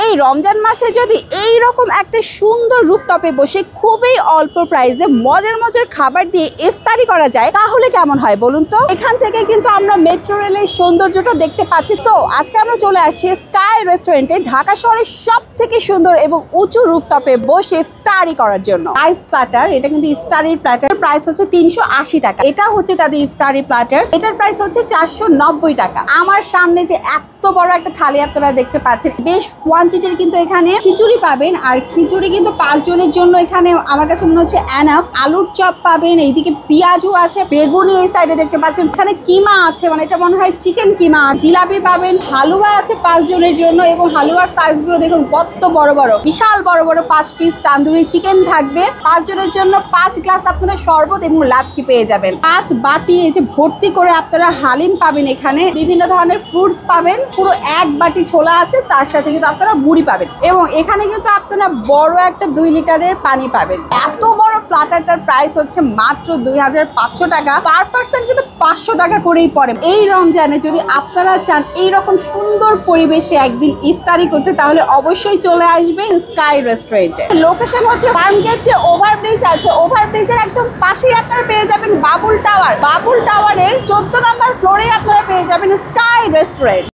এই রমজান মাসে যদি এই রকম একটা সুন্দর রুফটপে বসে খুবই অল্প প্রাইসে মজার মজার খাবার দিয়ে ইফতারি করা যায় তাহলে কেমন হয় বলুন তো। এখান থেকে কিন্তু আমরা মেট্রো রেলের সৌন্দর্যটা দেখতে পাচ্ছি। সো আজকে আমরা চলে আসছি স্কাই রেস্টুরেন্টে, ঢাকা শহরের সব থেকে সুন্দর এবং উঁচু রুফটপে বসে ইফতারি করার জন্য। রাইস প্ল্যাটার, এটা কিন্তু ইফতারির প্ল্যাটার, প্রাইস হচ্ছে 380 টাকা। এটা হচ্ছে তাদের ইফতারি প্ল্যাটার, এটার প্রাইস হচ্ছে 490 টাকা। আমার সামনে যে এত বড় একটা থালি আপনারা দেখতে পাচ্ছেন, বেশ কোয়ান্টিটির কিন্তু এখানে খিচুড়ি পাবেন। আর খিচুড়ি কিন্তু 5 জনের জন্য এখানে আমার কাছে মনে হচ্ছে এনাফ। আলুর চপ পাবেন, এইদিকে পেঁয়াজও আছে, বেগুনি এই সাইডে দেখতে পাচ্ছেন, এখানে কিমা আছে, মানে এটা মনে হয় চিকেন কিমা। জিলাপি পাবেন, হালুয়া আছে 5 জনের জন্য, এবং হালুয়ার সাইজগুলো দেখুন কত বড় বড়, বিশাল বড় বড়। 5 পিস তান্দুরি চিকেন থাকবে। 5 জনের জন্য 5 গ্লাস আপনারা শরবত এবং লাচ্ছি পেয়ে যাবেন। 5 বাটি এই যে ভর্তি করে আপনারা হালিম পাবেন। এখানে বিভিন্ন ধরনের ফ্রুটস পাবেন। পুরো 1 বাটি ছোলা আছে, তার সাথে কিন্তু আপনারা মুড়ি পাবেন। এবং এখানে কিন্তু আপনারা বড় একটা 2 লিটারের পানি পাবেন। এত বড় প্ল্যাটারটার প্রাইস হচ্ছে মাত্র 2500 টাকা। পার পার্সন কিন্তু 500 টাকা করেই পড়ে। এই রমজানে যদি আপনারা চান এইরকম সুন্দর পরিবেশে একদিন ইফতারি করতে, তাহলে অবশ্যই চলে আসবেন স্কাই রেস্টুরেন্টে। লোকেশন হচ্ছে ফার্মগেট যে ওভারব্রিজ আছে, ওভারব্রিজের একদম পাশেই আপনারা পেয়ে যাবেন বাবুল টাওয়ার। বাবুল টাওয়ারের 14 নম্বর ফ্লোরে আপনারা পেয়ে যাবেন স্কাই রেস্টুরেন্ট।